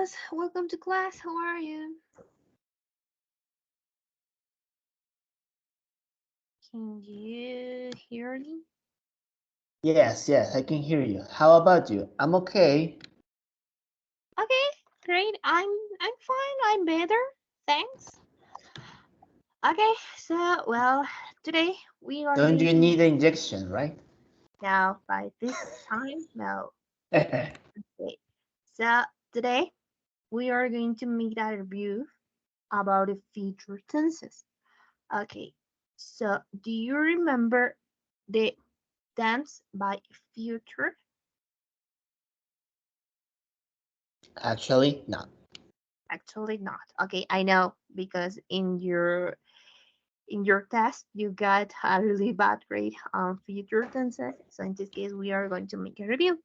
Carlos. Welcome to class. How are you? Can you hear me? Yes, yes, I can hear you. How about you? I'm okay. Okay, great. I'm fine. I'm better. Thanks. Okay, so today we are Don't going you to need an injection, right? now by this time. No. Okay. So today we are going to make a review about the future tenses. Okay. So do you remember the tense by future? Actually, no. Actually not. Okay, I know because in your test you got a really bad grade on future tenses. So in this case we are going to make a review.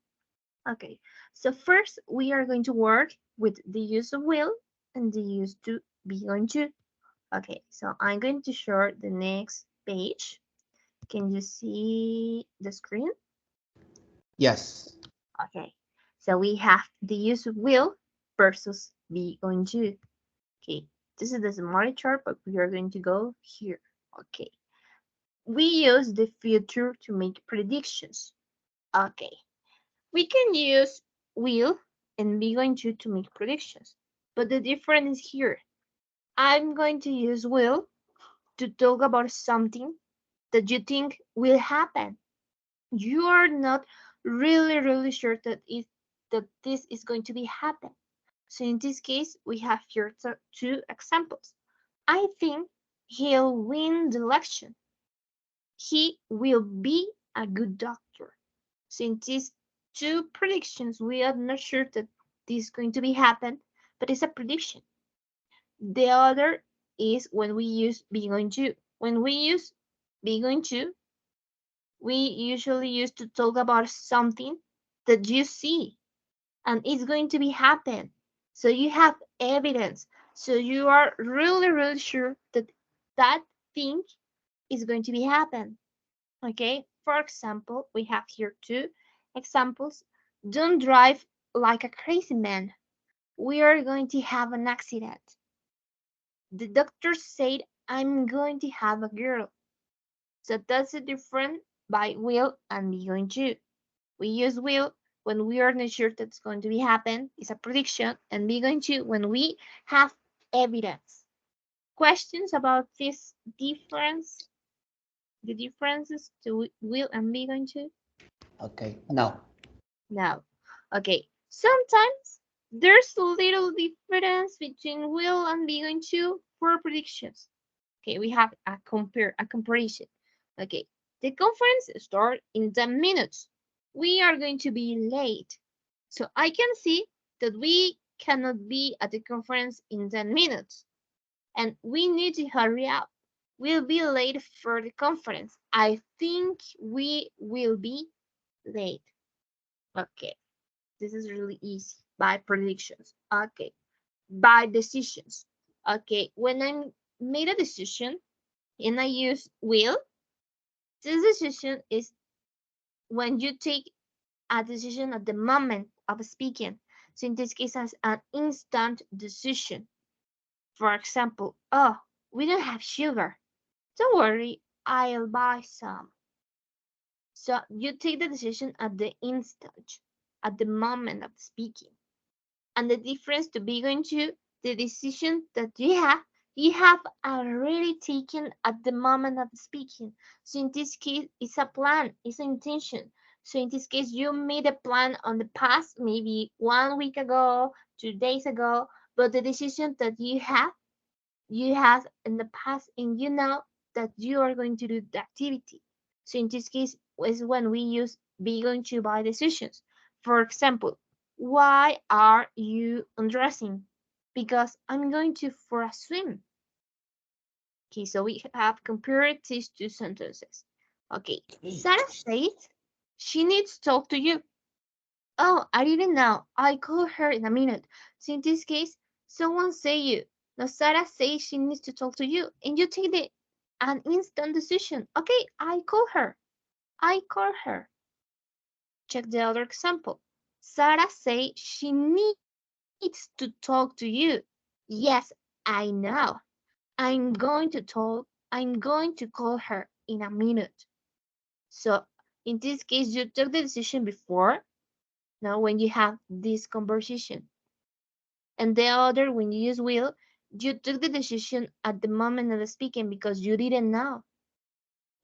Okay. So first we are going to work with the use of will and the use to be going to. Okay, so I'm going to show the next page. Can you see the screen? Yes. Okay. So we have the use of will versus be going to. Okay, this is the summary chart, but we are going to go here. Okay, we use the future to make predictions. Okay, we can use will and be going to make predictions, but the difference is here. I'm going to use will to talk about something that you think will happen. You are not really sure that this is going to be happen. So in this case, we have here two examples. I think he'll win the election. He will be a good doctor. Since these two predictions, we are not sure that this is going to be happen, but it's a prediction. The other is when we use be going to. When we use be going to, we usually use to talk about something that you see and it's going to be happen. So you have evidence. So you are really sure that that thing is going to be happen. Okay. For example, we have here two examples. Don't drive like a crazy man. We are going to have an accident. The doctor said I'm going to have a girl. So that's the difference by will and be going to. We use will when we are not sure that's going to be happen, it's a prediction, and be going to when we have evidence. Questions about this difference, the differences to will and be going to? Okay. No. No. Okay. Sometimes there's a little difference between will and be going to for predictions. Okay, we have a comparison. Okay, the conference starts in 10 minutes. We are going to be late. So I can see that we cannot be at the conference in 10 minutes. And we need to hurry up. We'll be late for the conference. I think we will be late. Okay, this is really easy. By predictions. Okay, by decisions. Okay, when I made a decision and I use will, this decision is when you take a decision at the moment of speaking. So in this case, as an instant decision. For example, oh, we don't have sugar. Don't worry, I'll buy some. So you take the decision at the instant, at the moment of speaking. And the difference to be going to the decision that you have already taken at the moment of speaking. So in this case, it's a plan, it's an intention. So in this case, you made a plan on the past, maybe 1 week ago, 2 days ago, but the decision that you have in the past, and you know that you are going to do the activity. So in this case, is when we use be going to by decisions. For example, why are you undressing? Because I'm going to for a swim. Okay, so we have compared these two sentences. Okay, Sarah says she needs to talk to you. Oh, I didn't know. I call her in a minute. So in this case, someone say you. Now Sarah says she needs to talk to you, and you take an instant decision. Okay, I call her. I call her. Check the other example. Sarah say she needs needs to talk to you. Yes, I know. I'm going to call her in a minute. So in this case, you took the decision before, now when you have this conversation. And the other, when you use will, you took the decision at the moment of speaking because you didn't know.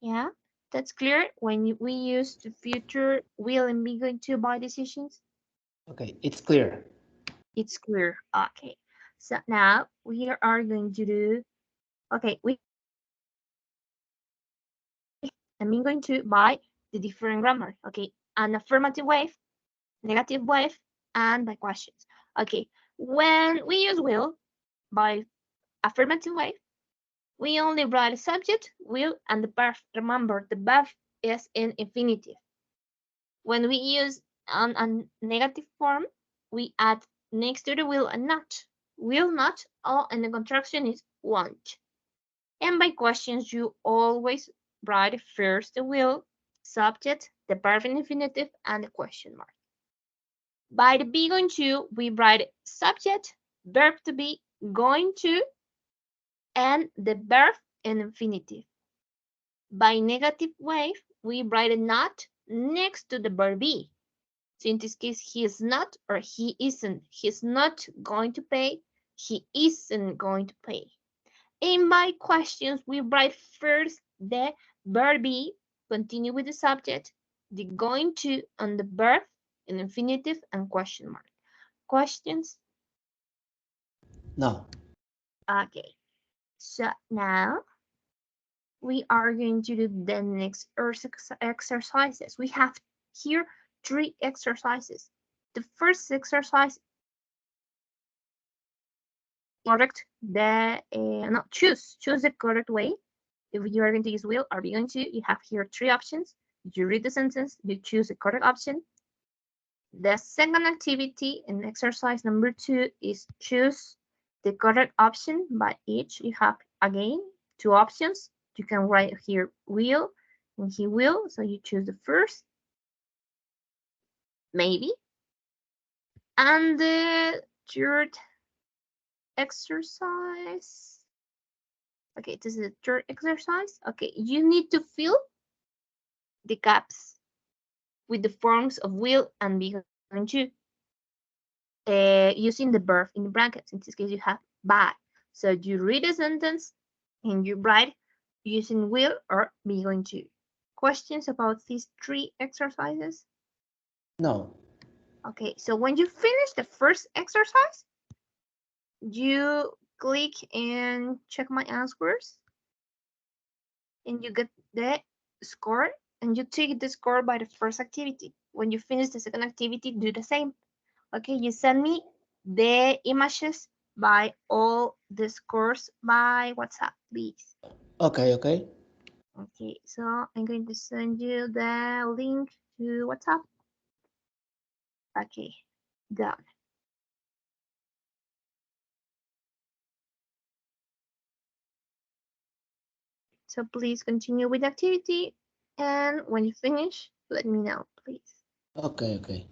Yeah, that's clear when we use the future will and be going to buy decisions. Okay, it's clear. It's clear. Okay. So now we are going to do, okay, we have I'm going to buy the different grammar. Okay, an affirmative wave, negative wave, and by questions. Okay, when we use will by affirmative wave, we only write a subject, will, and the verb. Remember, the verb is in infinitive. When we use a negative form, we add next to the will a not. Will not, oh, and the contraction is won't. And by questions, you always write first the will, subject, the verb in infinitive, and the question mark. By the be going to, we write subject, verb to be, going to, and the verb in infinitive. By negative wave, we write a not next to the verb be. So in this case, he is not or he isn't. He's not going to pay. He isn't going to pay. In my questions, we write first the verb be, continue with the subject, the going to, and the verb in infinitive and question mark. Questions? No. Okay. So now we are going to do the next exercises. We have here three exercises. The first exercise correct the no choose the correct way. If you are going to use will or be going to, you have here three options. You read the sentence, you choose the correct option. The second activity in exercise number 2 is choose the correct option by each. You have again two options. You can write here will and he will, so you choose the first, maybe. And the third exercise. Okay, this is the third exercise. Okay, you need to fill the gaps with the forms of will and be going to using the verb in the brackets. In this case, you have by. So you read a sentence and you write using will or be going to. Questions about these three exercises? No. Okay, so when you finish the first exercise, you click and check my answers and you get the score and you take the score by the first activity. When you finish the second activity, do the same. Okay, you send me the images by all the scores by WhatsApp, please. Okay, okay. Okay, so I'm going to send you the link to WhatsApp. Okay, done. So please continue with the activity. And when you finish, let me know, please. Okay, okay.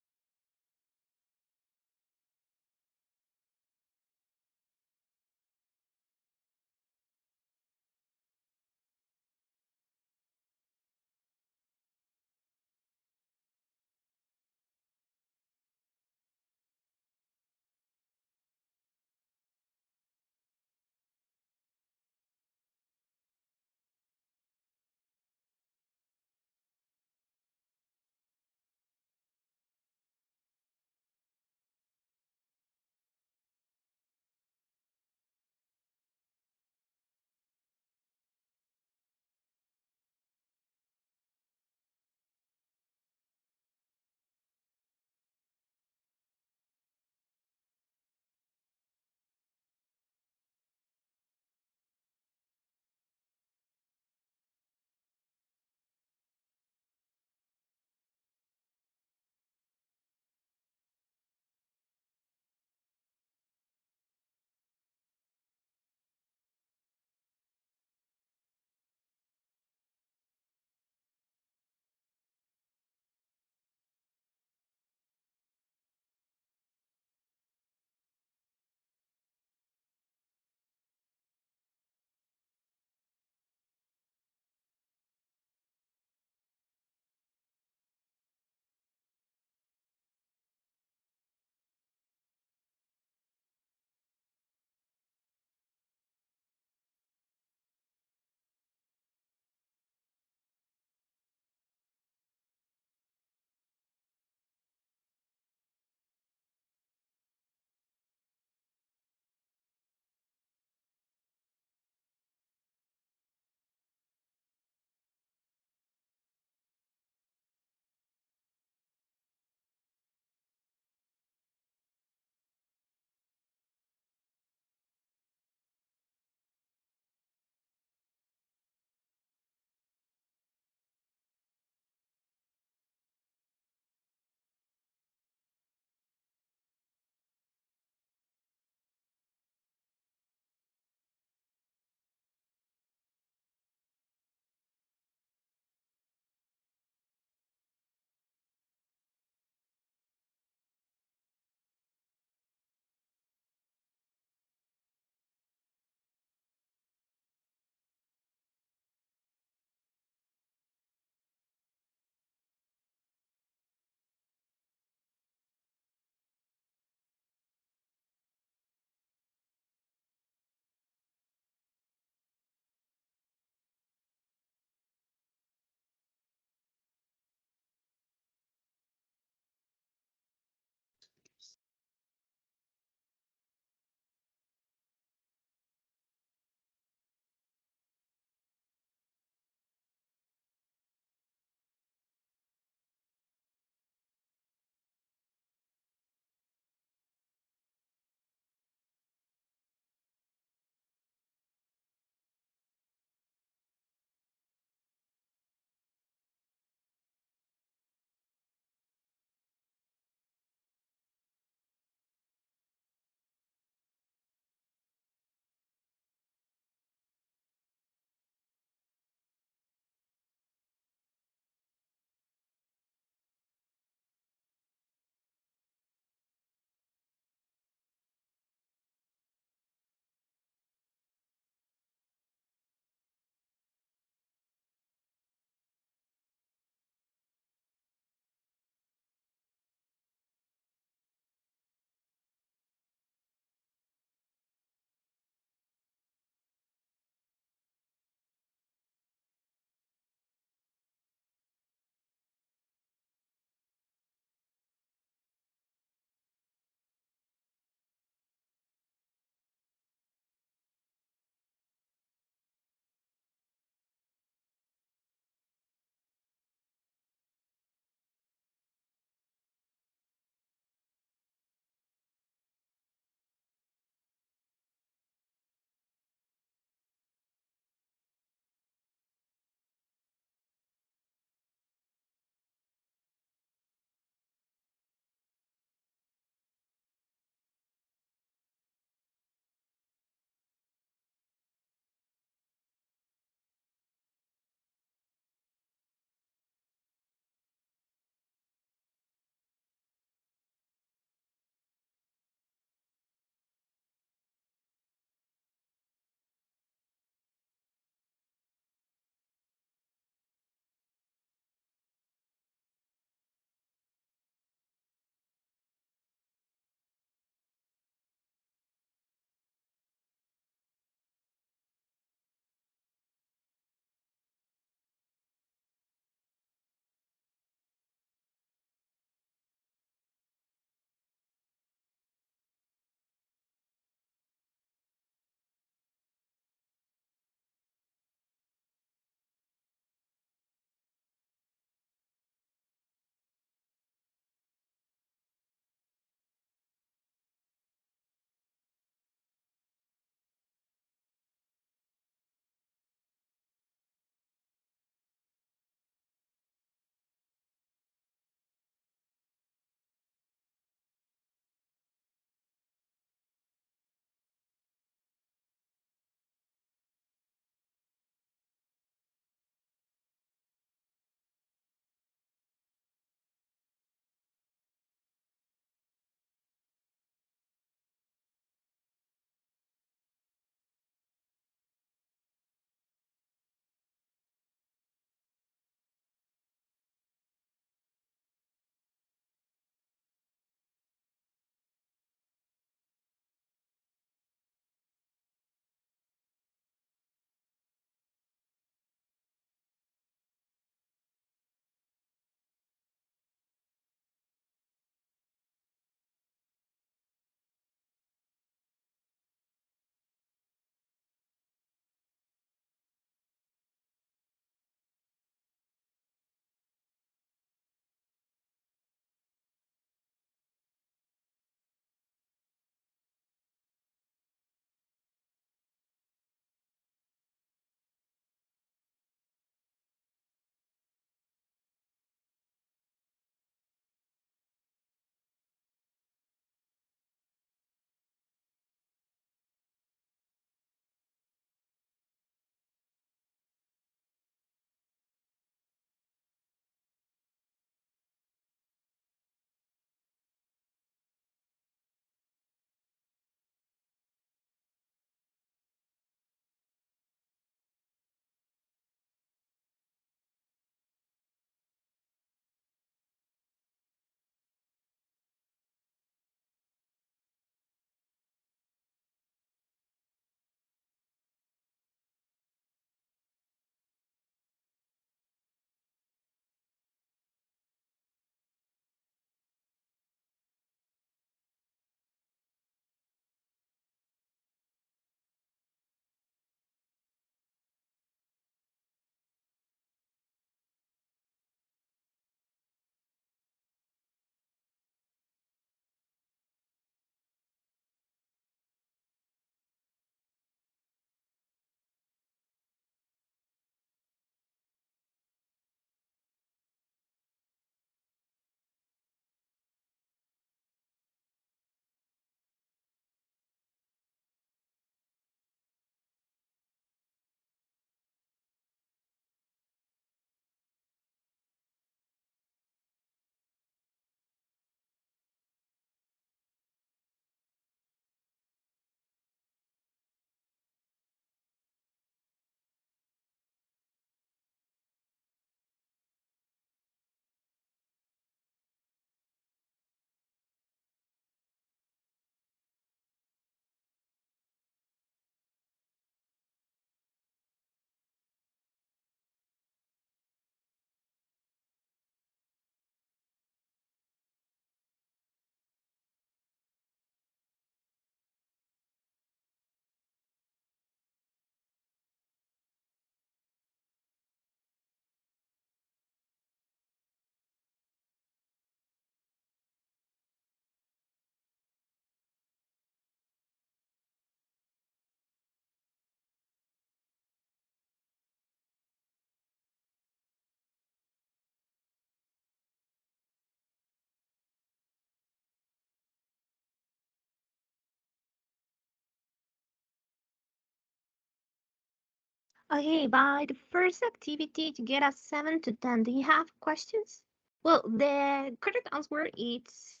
Okay, by the first activity to get a 7 to 10, do you have questions? Well, the correct answer is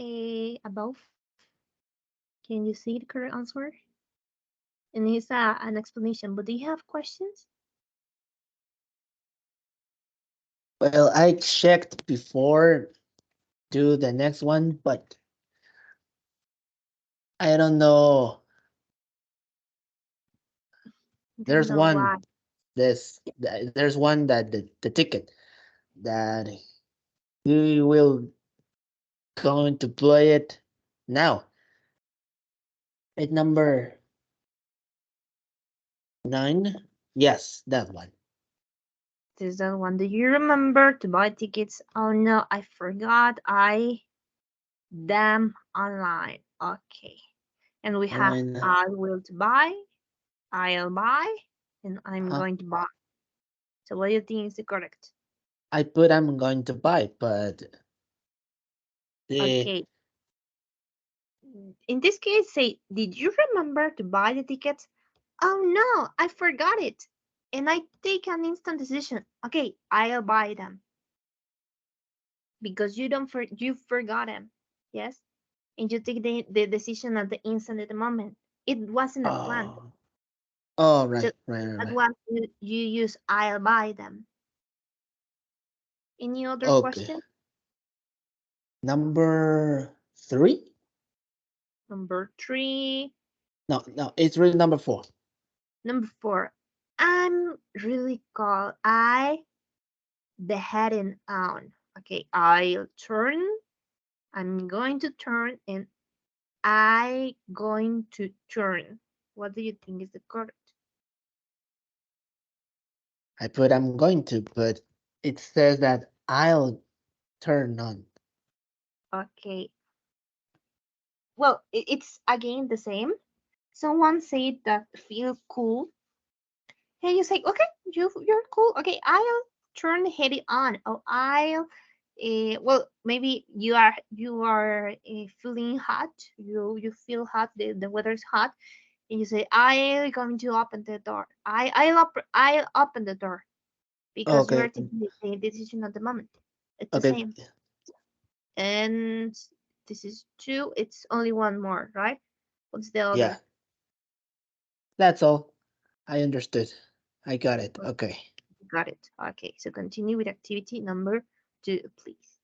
a above. Can you see the correct answer? And it's an explanation, but do you have questions? Well, I checked before do the next one, but I don't know. Don't There's know why. one. There's one that the ticket that we will going to play it now. At number 9. Yes, that one. This that one. Do you remember to buy tickets? Oh no, I forgot. I them online. Okay. And we have Online. I will to buy, I'll buy, and I'm Uh, going to buy. So what do you think is the correct? I put I'm going to buy, but the Okay. In this case, say, did you remember to buy the tickets? Oh no, I forgot it. And I take an instant decision. Okay, I'll buy them because you forgot them. Yes, and you take the decision at the instant at the moment. It wasn't a plan. oh oh Just at right. once you use I'll buy them. Any other Okay. question? Number 3? Number three. No, it's really number 4. Number four. I'm really cold. I the heading on. Okay, I'll turn. I'm going to turn and I going to turn. What do you think is the correct? I put I'm going to, but it says that I'll turn on. Okay. Well, it's again the same. Someone said that feel cool. And you say, okay, you're cool. Okay, I'll turn the heat on. Oh, I'll. Well, maybe you are feeling hot. You feel hot. The weather's hot, and you say, I'm going to open the door. I'll open the door because you Okay, are taking the decision at the moment. It's the okay, same. And this is two. It's only one more, right? What's the yeah, other? that's all. I understood. I got it. Oh, Okay. got it. Okay, so continue with activity number two, please.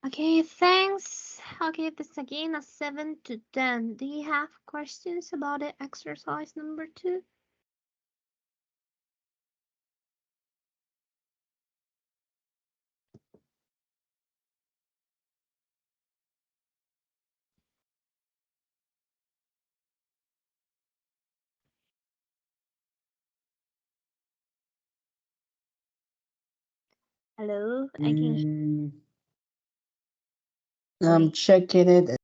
Okay, thanks. I'll give this again a 7 to 10. Do you have questions about the exercise number 2? Hello, I can. Mm, I'm Okay, checking it.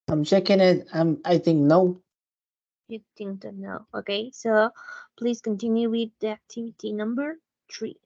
I'm checking it. I think no. you think that no. Okay, so please continue with the activity number 3.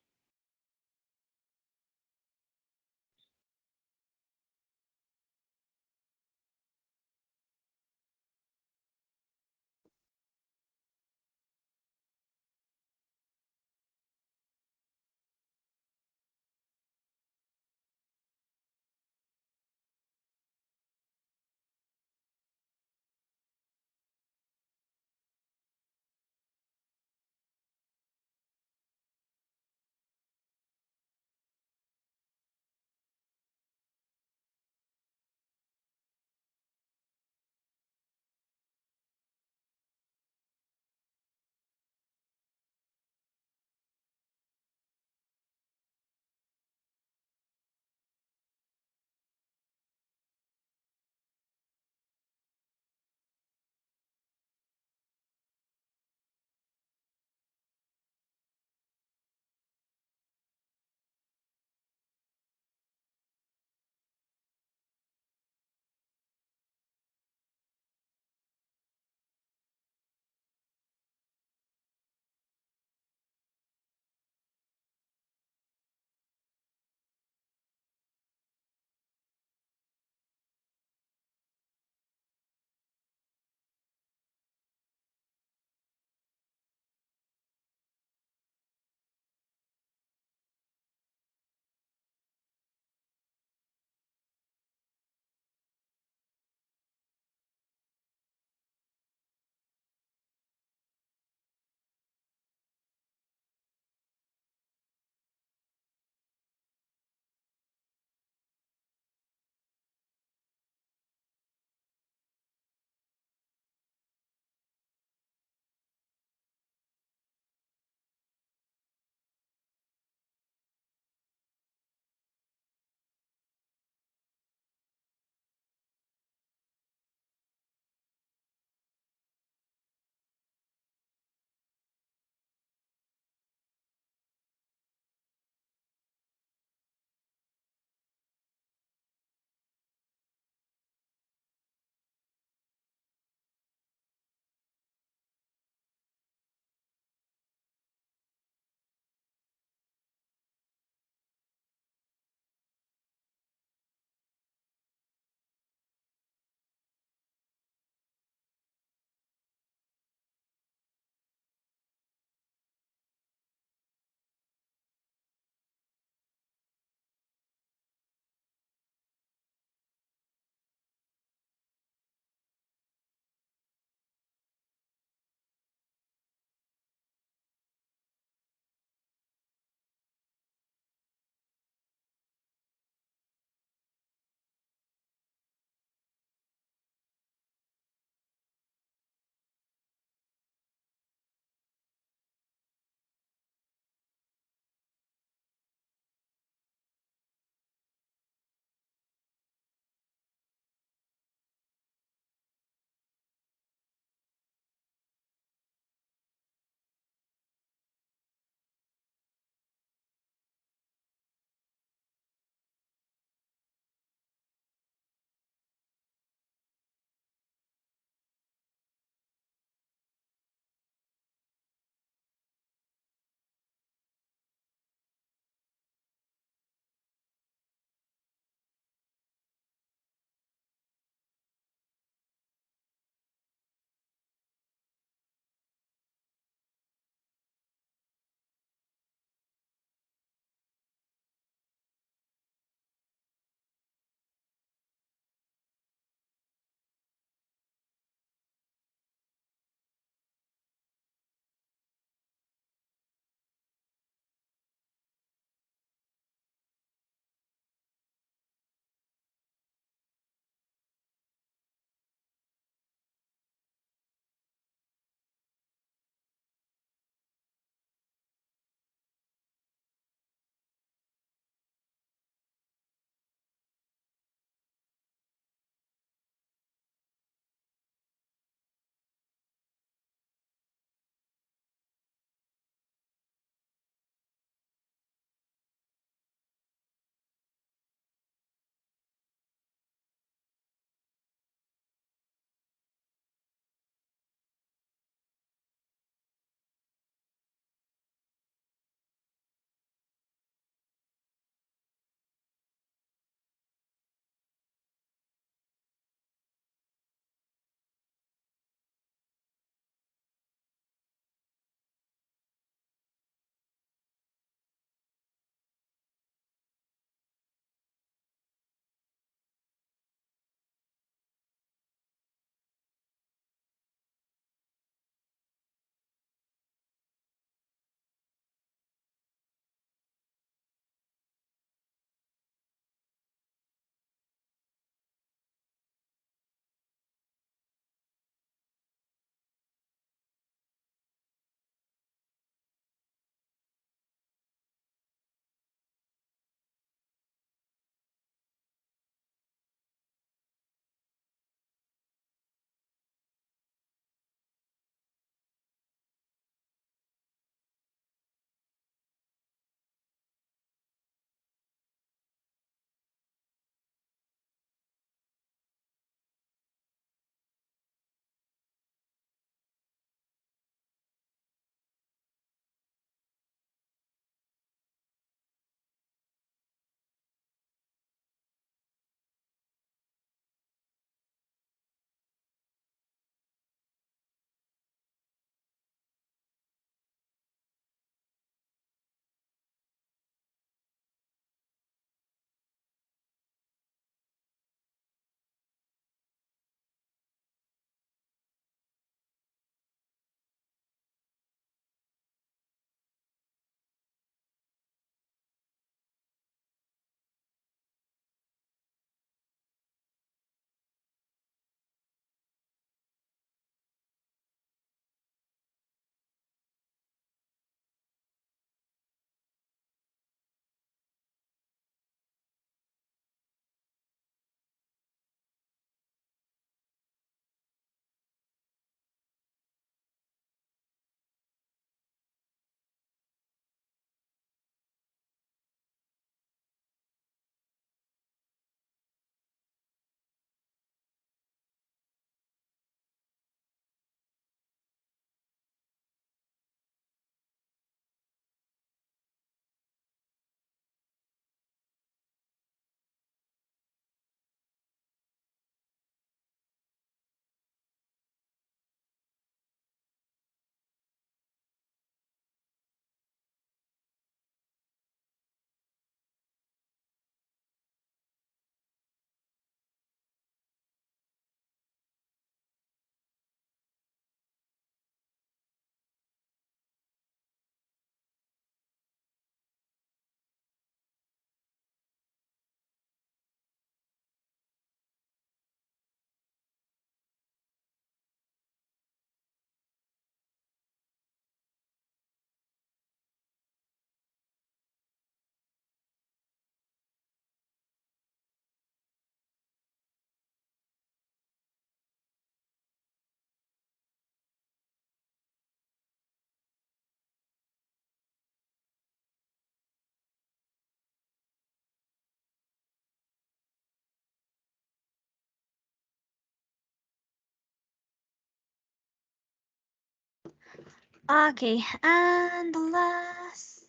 Okay, and the last.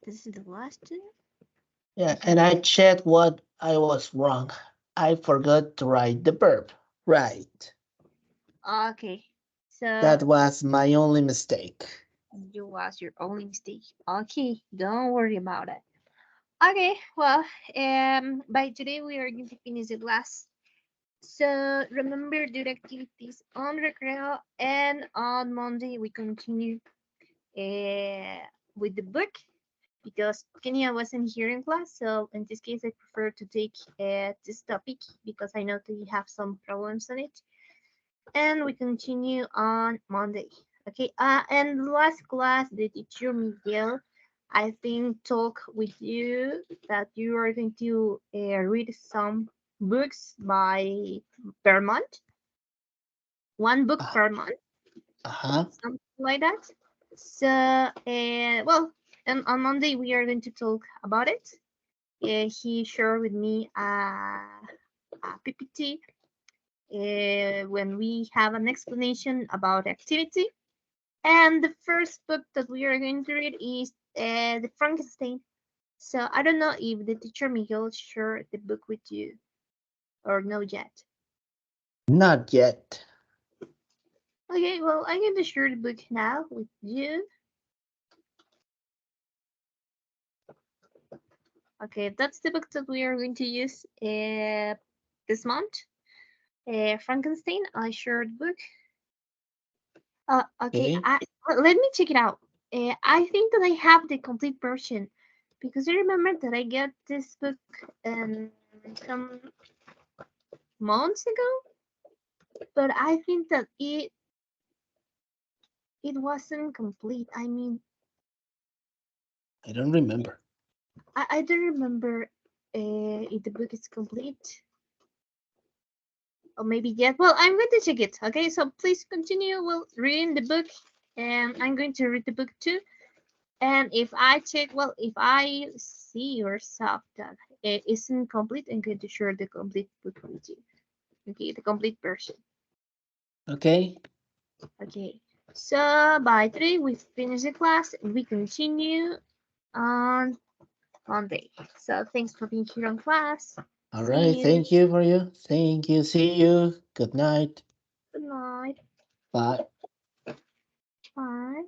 This is the last two. Yeah, Okay. and I checked what I was wrong. I forgot to write the verb. Right. Okay. So That was my only mistake. you was your only mistake. Okay, don't worry about it. Okay, well, by today we are going to finish the class. So remember do the activities on recreo and on Monday we continue uh, with the book because Kenya wasn't here in class. So in this case, I prefer to take this topic because I know that you have some problems on it. And we continue on Monday. Okay. And last class, the teacher Miguel, I think, talk with you that you are going to read some books by per month, one book Uh per month, huh. something like that. So, well, and on Monday we are going to talk about it. He shared with me a PPT when we have an explanation about activity. And the first book that we are going to read is the Frankenstein. So I don't know if the teacher Miguel shared the book with you or no yet. Not yet. Okay, well I'm going to share the book now with you. Okay, that's the book that we are going to use this month. Frankenstein. I shared the book. Okay. Okay. Let me check it out. I think that I have the complete version because I remember that I got this book some months ago, but I think that it wasn't complete. I mean, I don't remember. I don't remember if the book is complete or maybe yet. Well, I'm going to check it. Okay, so please continue. Well, reading the book, and I'm going to read the book too. And if I check, well, if I see your stuff that it isn't complete, I'm going to share the complete book with you. Okay, the complete version. Okay. Okay, so by today we finish the class and we continue on Monday. So thanks for being here on class. All right. See you. Thank you for you. Thank you. See you. Good night. Good night. Bye. Bye.